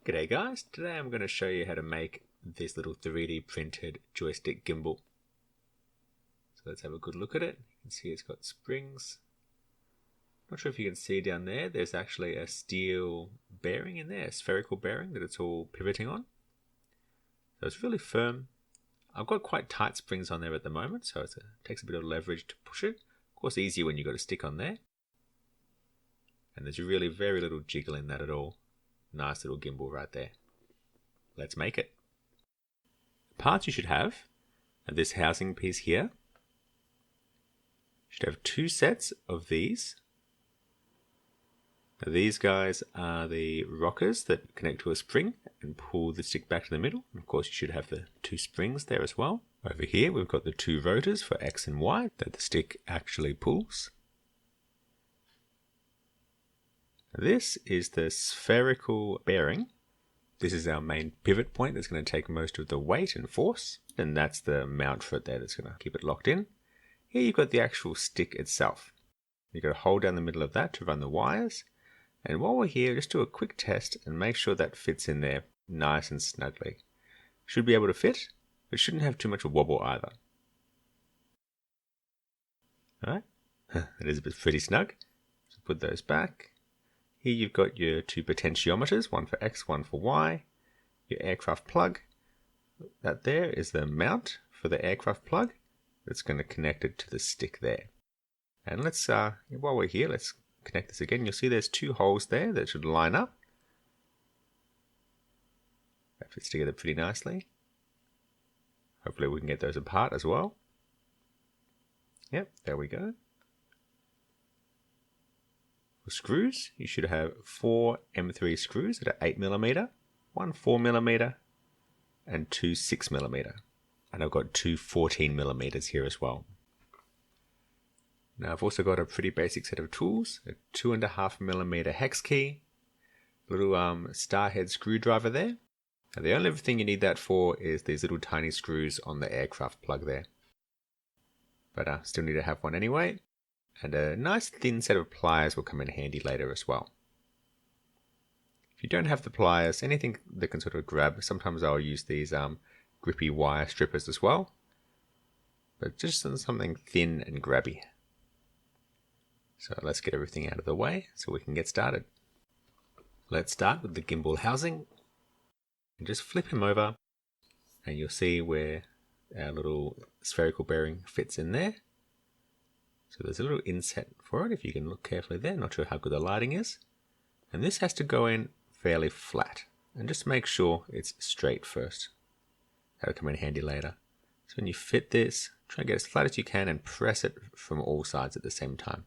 G'day guys, today I'm going to show you how to make this little 3D printed joystick gimbal. So let's have a good look at it. You can see it's got springs. Not sure if you can see down there, there's actually a steel bearing in there, a spherical bearing that it's all pivoting on. So it's really firm. I've got quite tight springs on there at the moment, so it takes a bit of leverage to push it. Of course easier when you've got a stick on there. And there's really very little jiggle in that at all. Nice little gimbal right there. Let's make it. The parts you should have are this housing piece here. You should have 2 sets of these. Now these guys are the rockers that connect to a spring and pull the stick back to the middle. And of course you should have the 2 springs there as well. Over here we've got the 2 rotors for X and Y that the stick actually pulls. This is the spherical bearing. This is our main pivot point that's going to take most of the weight and force. And that's the mount for it there that's going to keep it locked in. Here you've got the actual stick itself. You've got to hold down the middle of that to run the wires. And while we're here, just do a quick test and make sure that fits in there nice and snugly. Should be able to fit, but shouldn't have too much wobble either. Alright, that is pretty snug. So put those back. Here you've got your 2 potentiometers, one for X, one for Y. Your aircraft plug. That there is the mount for the aircraft plug. That's going to connect it to the stick there. And let's, while we're here, let's connect this again. You'll see there's 2 holes there that should line up. That fits together pretty nicely. Hopefully we can get those apart as well. Yep, there we go. For screws, you should have 4 M3 screws that are 8mm, 1 4mm, and 2 6mm. And I've got 2 14mm here as well. Now I've also got a pretty basic set of tools, a 2.5mm hex key, a little star head screwdriver there. And the only thing you need that for is these little tiny screws on the aircraft plug there. But I still need to have one anyway. And a nice thin set of pliers will come in handy later as well. If you don't have the pliers, anything that can sort of grab, sometimes I'll use these grippy wire strippers as well. But just something thin and grabby. So let's get everything out of the way so we can get started. Let's start with the gimbal housing. And just flip him over and you'll see where our little spherical bearing fits in there. So there's a little inset for it if you can look carefully there. Not sure how good the lighting is. And this has to go in fairly flat. And just make sure it's straight first. That'll come in handy later. So when you fit this, try and get as flat as you can and press it from all sides at the same time.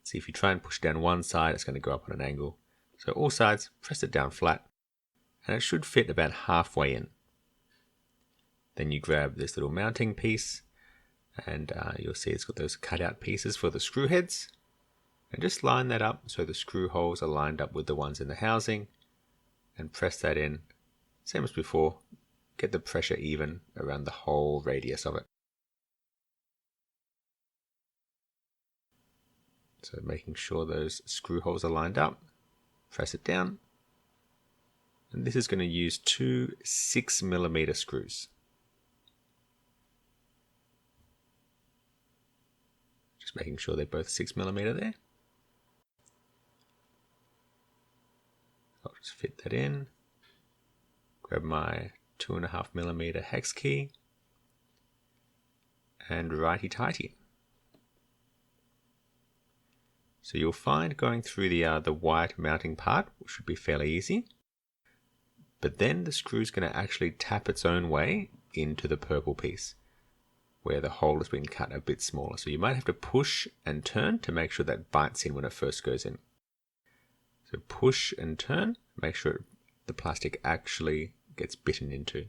See, if you try and push down one side, it's going to go up on an angle. So all sides, press it down flat. And it should fit about halfway in. Then you grab this little mounting piece. And you'll see it's got those cut out pieces for the screw heads. And just line that up so the screw holes are lined up with the ones in the housing. And press that in. Same as before. Get the pressure even around the whole radius of it. So making sure those screw holes are lined up. Press it down. And this is going to use 2 6mm screws. Just making sure they're both 6mm there. I'll just fit that in. Grab my 2.5mm hex key. And righty-tighty. So you'll find going through the white mounting part, which should be fairly easy. But then the screw is going to actually tap its own way into the purple piece, where the hole has been cut a bit smaller. So you might have to push and turn to make sure that bites in when it first goes in. So push and turn, make sure the plastic actually gets bitten into.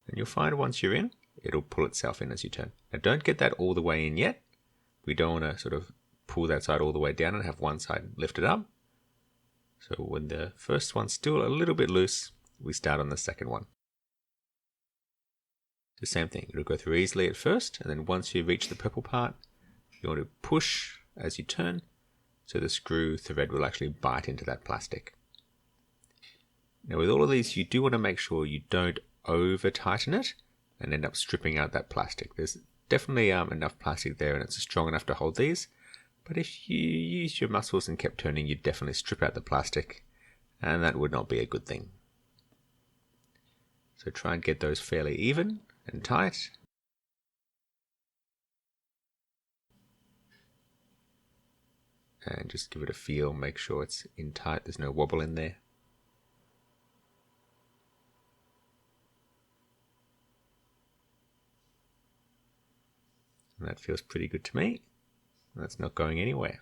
And you'll find once you're in, it'll pull itself in as you turn. Now don't get that all the way in yet. We don't want to sort of pull that side all the way down and have one side lifted up. So when the first one's still a little bit loose, we start on the second one. The same thing, it'll go through easily at first, and then once you reach the purple part, you want to push as you turn, so the screw thread will actually bite into that plastic. Now with all of these, you do want to make sure you don't over tighten it and end up stripping out that plastic. There's definitely enough plastic there and it's strong enough to hold these, but if you use your muscles and kept turning, you'd definitely strip out the plastic, and that would not be a good thing. So try and get those fairly even and tight. And just give it a feel, make sure it's in tight, there's no wobble in there. And that feels pretty good to me. That's not going anywhere.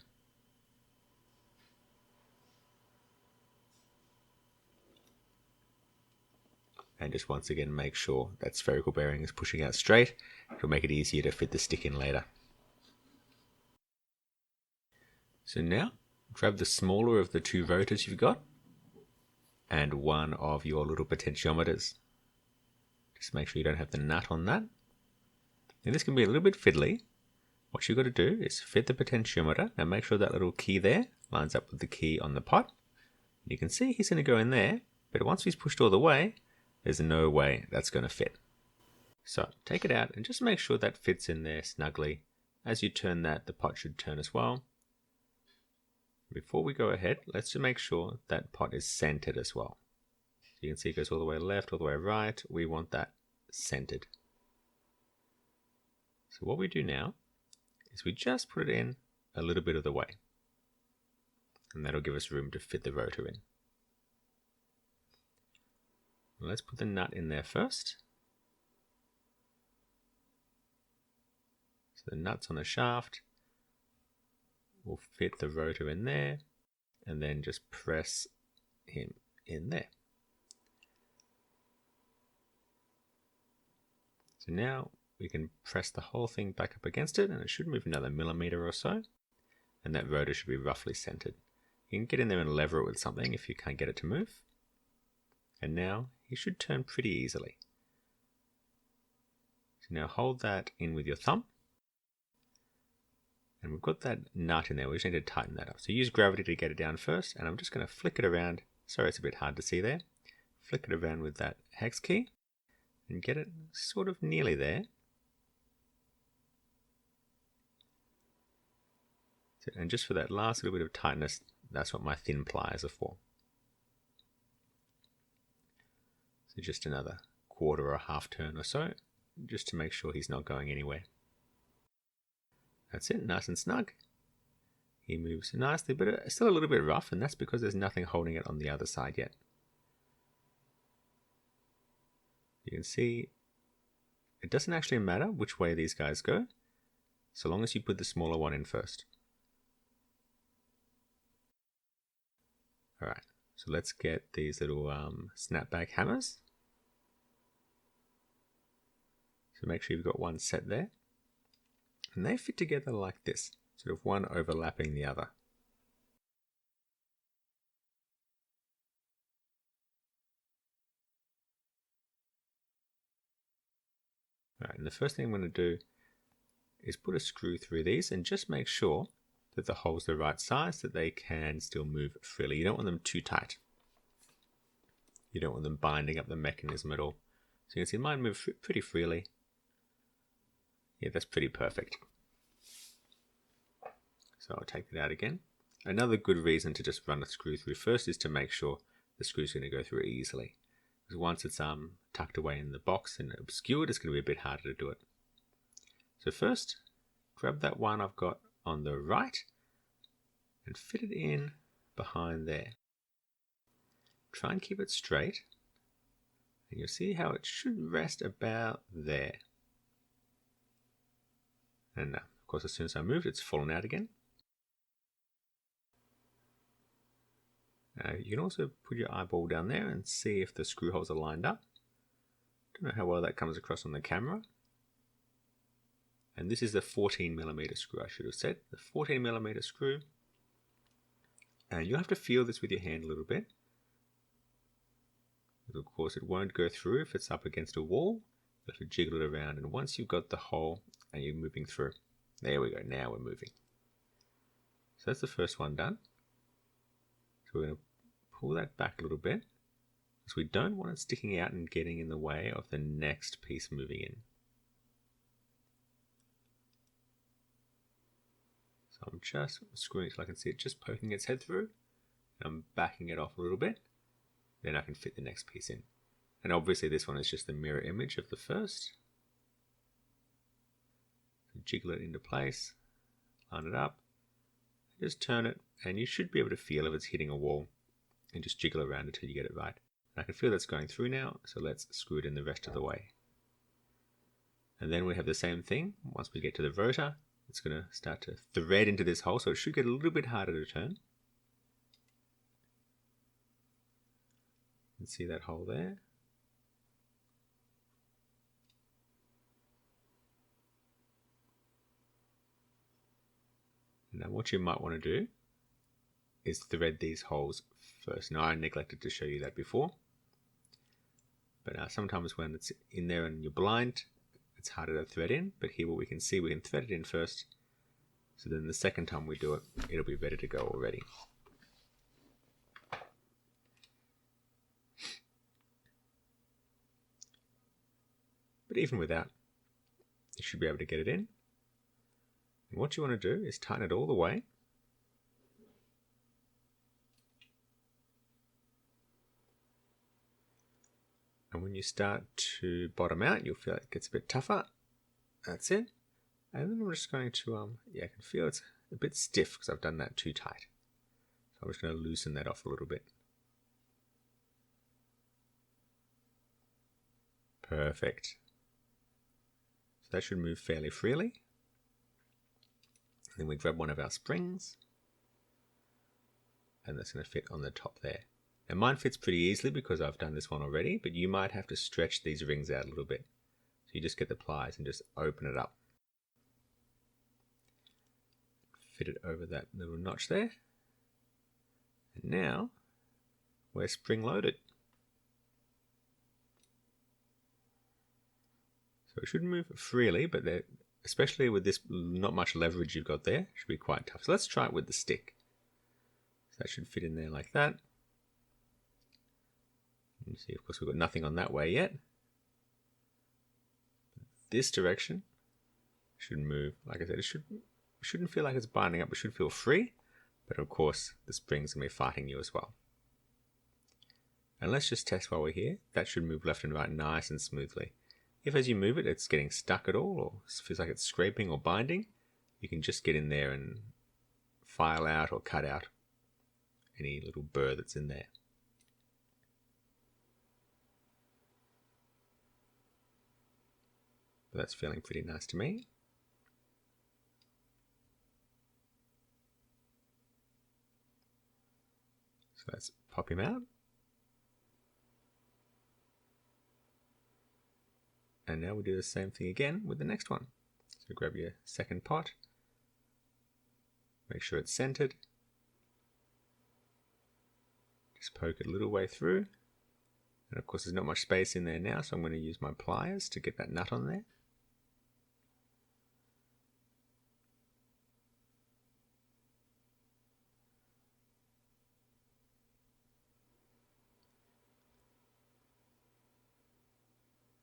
And just once again make sure that spherical bearing is pushing out straight. It'll make it easier to fit the stick in later. So now grab the smaller of the two rotors you've got and one of your little potentiometers. Just make sure you don't have the nut on that. Now this can be a little bit fiddly. What you've got to do is fit the potentiometer. Now make sure that little key there lines up with the key on the pot. You can see he's going to go in there, but once he's pushed all the way, there's no way that's going to fit. So take it out and just make sure that fits in there snugly. As you turn that, the pot should turn as well. Before we go ahead, let's just make sure that pot is centered as well. So you can see it goes all the way left, all the way right. We want that centered. So what we do now is we just put it in a little bit of the way. And that'll give us room to fit the rotor in. Let's put the nut in there first. So the nut's on the shaft. We'll fit the rotor in there and then just press him in there. So now we can press the whole thing back up against it and it should move another millimeter or so. And that rotor should be roughly centered. You can get in there and lever it with something if you can't get it to move. And now he should turn pretty easily. So now hold that in with your thumb. And we've got that nut in there, we just need to tighten that up. So use gravity to get it down first, and I'm just going to flick it around. Sorry, it's a bit hard to see there. Flick it around with that hex key and get it sort of nearly there. So, and just for that last little bit of tightness, that's what my thin pliers are for. So just another quarter or a half turn or so, just to make sure he's not going anywhere. That's it, nice and snug. He moves nicely, but it's still a little bit rough, and that's because there's nothing holding it on the other side yet. You can see it doesn't actually matter which way these guys go, so long as you put the smaller one in first. Alright, so let's get these little snapback hammers. So make sure you've got one set there. And they fit together like this, sort of one overlapping the other. Alright, and the first thing I'm going to do is put a screw through these and just make sure that the hole's the right size, that they can still move freely. You don't want them too tight. You don't want them binding up the mechanism at all. So you can see mine move pretty freely. Yeah, that's pretty perfect. So I'll take that out again. Another good reason to just run a screw through first is to make sure the screw's going to go through easily. Because once it's tucked away in the box and obscured, it's going to be a bit harder to do it. So first, grab that one I've got on the right and fit it in behind there. Try and keep it straight. And you'll see how it should rest about there. And of course, as soon as I moved, it's fallen out again. You can also put your eyeball down there and see if the screw holes are lined up. Don't know how well that comes across on the camera. And this is the 14mm screw, I should have said. The 14mm screw. And you'll have to feel this with your hand a little bit. But of course, it won't go through if it's up against a wall. You have to jiggle it around. And once you've got the hole and you're moving through, there we go, now we're moving. that's the first one done. So we're going to pull that back a little bit, because we don't want it sticking out and getting in the way of the next piece moving in. So I'm just screwing it so I can see it just poking its head through. I'm backing it off a little bit, then I can fit the next piece in. And obviously this one is just the mirror image of the first. So jiggle it into place, line it up, just turn it, and you should be able to feel if it's hitting a wall, and just jiggle around until you get it right. And I can feel that's going through now, so let's screw it in the rest of the way. And then we have the same thing. Once we get to the rotor, it's going to start to thread into this hole, so it should get a little bit harder to turn. You can see that hole there. Now what you might want to do is thread these holes first. Now I neglected to show you that before, but sometimes when it's in there and you're blind, it's harder to thread in, but here what we can see, we can thread it in first, so then the second time we do it, it'll be ready to go already. But even without, you should be able to get it in. And what you want to do is tighten it all the way. And when you start to bottom out, you'll feel it gets a bit tougher. That's it. And then I'm just going to, I can feel it's a bit stiff because I've done that too tight. So I'm just going to loosen that off a little bit. Perfect. So that should move fairly freely. And then we grab one of our springs, and that's going to fit on the top there. Now mine fits pretty easily because I've done this one already, but you might have to stretch these rings out a little bit. So you just get the pliers and just open it up. Fit it over that little notch there. And now we're spring loaded. So it should move freely, but especially with this not much leverage you've got there, it should be quite tough. So let's try it with the stick. So that should fit in there like that. You see, of course, we've got nothing on that way yet. This direction should move. Like I said, it shouldn't feel like it's binding up. It should feel free, but of course, the spring's gonna be fighting you as well. And let's just test while we're here. That should move left and right nice and smoothly. If as you move it, it's getting stuck at all, or feels like it's scraping or binding, you can just get in there and file out or cut out any little burr that's in there. But that's feeling pretty nice to me. So let's pop him out. And now we do the same thing again with the next one. So grab your second pot, make sure it's centered, just poke it a little way through, and of course there's not much space in there now, so I'm going to use my pliers to get that nut on there.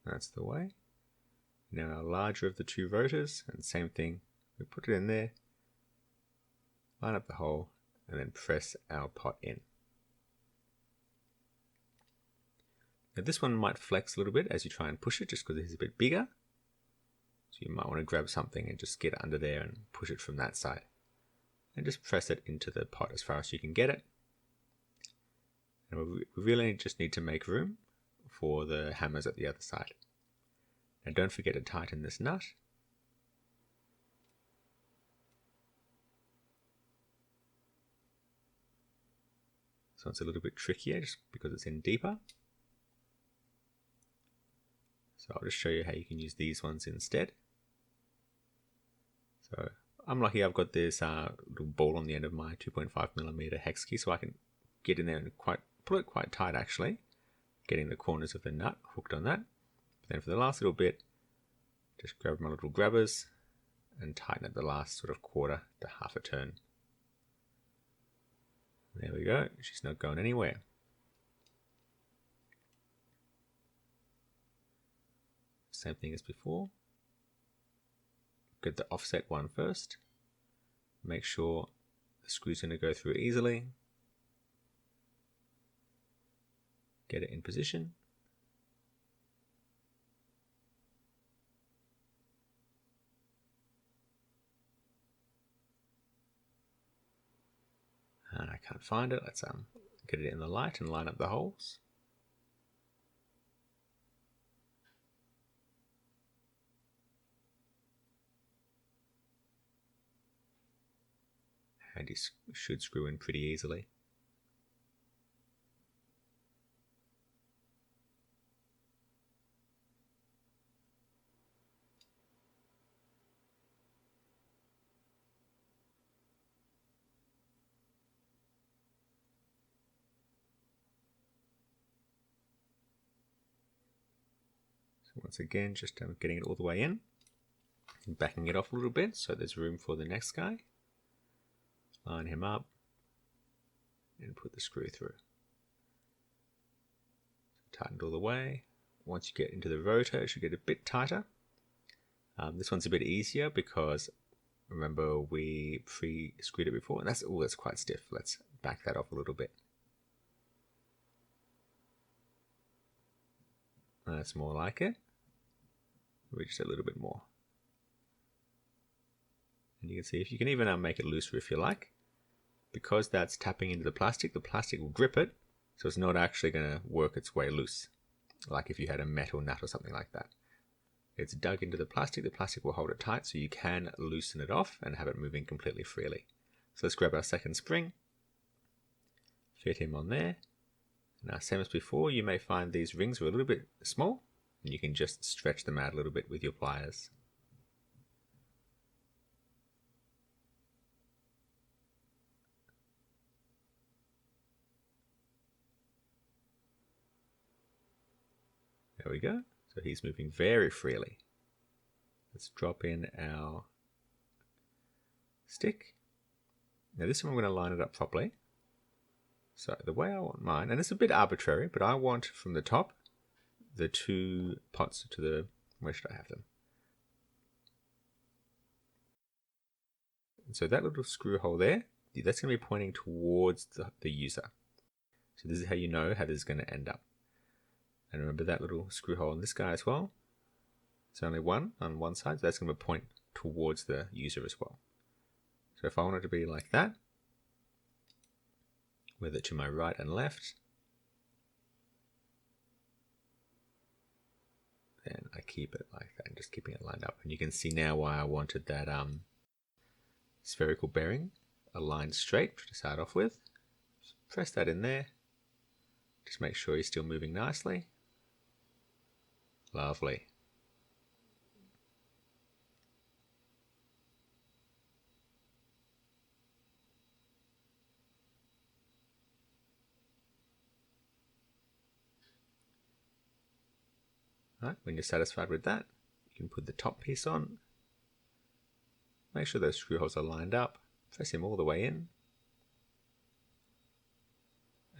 That's the way. Now our larger of the two rotors, and same thing, we put it in there, line up the hole, and then press our pot in. Now this one might flex a little bit as you try and push it, just because it's a bit bigger. So you might want to grab something and just get under there and push it from that side. And just press it into the pot as far as you can get it. And we really just need to make room for the hammers at the other side. Now don't forget to tighten this nut. So it's a little bit trickier just because it's in deeper. So I'll just show you how you can use these ones instead. So I'm lucky I've got this little ball on the end of my 2.5mm hex key, so I can get in there and pull it quite tight actually, getting the corners of the nut hooked on that. But then for the last little bit, just grab my little grabbers and tighten at the last sort of quarter to half a turn. There we go. She's not going anywhere. Same thing as before. Get the offset one first. Make sure the screw's going to go through easily. Get it in position. And I can't find it. Let's get it in the light and line up the holes. And you should screw in pretty easily. So once again, just getting it all the way in and backing it off a little bit so there's room for the next guy. Line him up and put the screw through. Tighten it all the way. Once you get into the rotor, it should get a bit tighter. This one's a bit easier because remember we pre-screwed it before, and that's quite stiff. Let's back that off a little bit. That's more like it. Maybe just a little bit more. And you can see if you can even make it looser if you like. Because that's tapping into the plastic will grip it, so it's not actually going to work its way loose, like if you had a metal nut or something like that. It's dug into the plastic will hold it tight so you can loosen it off and have it moving completely freely. So let's grab our second spring, fit him on there. Now, same as before, you may find these rings are a little bit small, and you can just stretch them out a little bit with your pliers. There we go. So he's moving very freely. Let's drop in our stick. Now this one I'm going to line it up properly. So the way I want mine, and it's a bit arbitrary, but I want from the top the two pots to the, where should I have them? And so that little screw hole there, that's going to be pointing towards the user. So this is how you know how this is going to end up. And remember that little screw hole in this guy as well. It's only one on one side, so that's going to point towards the user as well. So if I want it to be like that, with it to my right and left, then I keep it like that and just keeping it lined up. And you can see now why I wanted that spherical bearing aligned straight to start off with. Just press that in there. Just make sure you're still moving nicely. Lovely. Right, when you're satisfied with that, you can put the top piece on. Make sure those screw holes are lined up. Press him all the way in.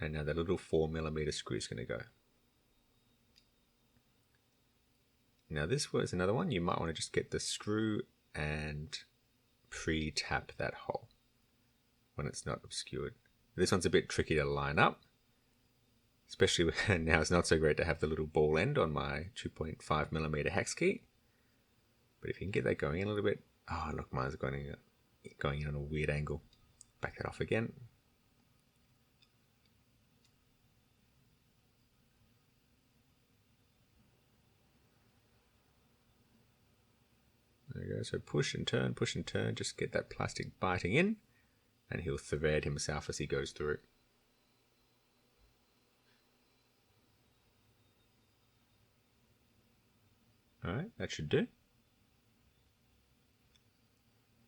And now the little 4mm screw is going to go. Now this was another one. You might want to just get the screw and pre-tap that hole when it's not obscured. This one's a bit tricky to line up, especially when now it's not so great to have the little ball end on my 2.5mm hex key. But if you can get that going in a little bit, oh look, mine's going in on a weird angle. Back that off again. There we go. So push and turn, just get that plastic biting in, and he'll thread himself as he goes through. Alright, that should do.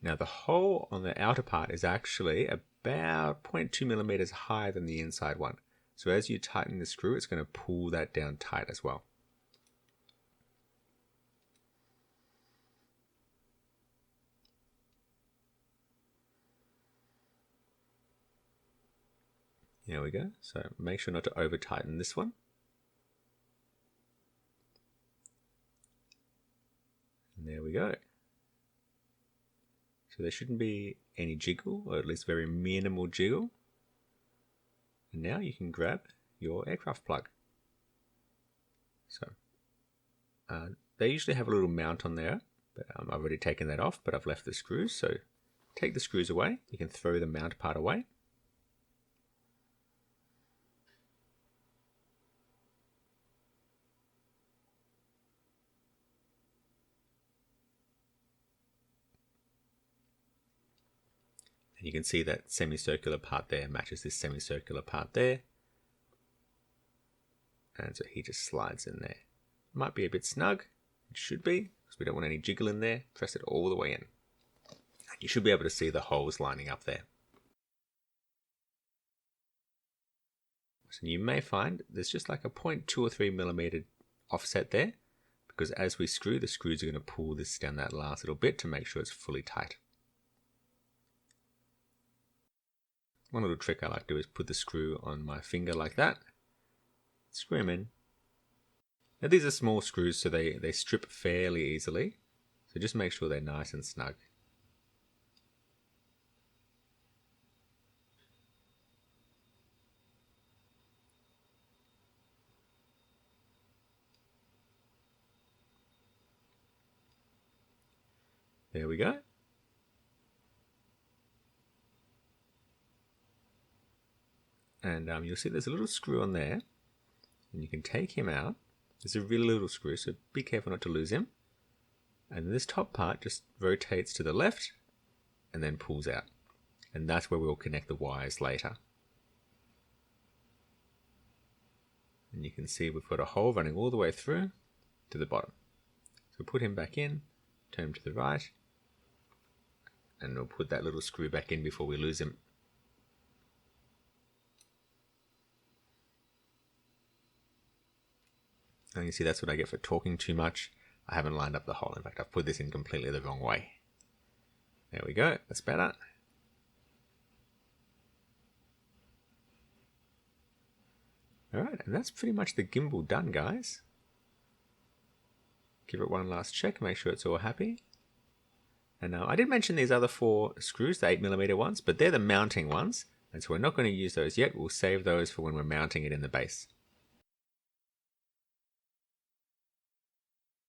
Now the hole on the outer part is actually about 0.2mm higher than the inside one. So as you tighten the screw, it's going to pull that down tight as well. There we go. So make sure not to over tighten this one. And there we go. So there shouldn't be any jiggle, or at least very minimal jiggle. And now you can grab your aircraft plug. So they usually have a little mount on there, but I've already taken that off, but I've left the screws. So take the screws away. You can throw the mount part away. And you can see that semicircular part there matches this semicircular part there. And so he just slides in there. Might be a bit snug. It should be, because we don't want any jiggle in there. Press it all the way in. And you should be able to see the holes lining up there. So you may find there's just like a 0.2 or 3 millimeter offset there, because as we screw, the screws are going to pull this down that last little bit to make sure it's fully tight. One little trick I like to do is put the screw on my finger like that. Screw them in. Now these are small screws, so they strip fairly easily. So just make sure they're nice and snug. There we go. And you'll see there's a little screw on there, and you can take him out. There's a really little screw, so be careful not to lose him. And this top part just rotates to the left and then pulls out. And that's where we'll connect the wires later. And you can see we've got a hole running all the way through to the bottom. So put him back in, turn him to the right, and we'll put that little screw back in before we lose him. And you see that's what I get for talking too much. I haven't lined up the hole. In fact, I've put this in completely the wrong way. There we go. That's better. Alright, and that's pretty much the gimbal done, guys. Give it one last check, make sure it's all happy. And now I did mention these other 4 screws, the 8mm ones, but they're the mounting ones. And so we're not going to use those yet. We'll save those for when we're mounting it in the base.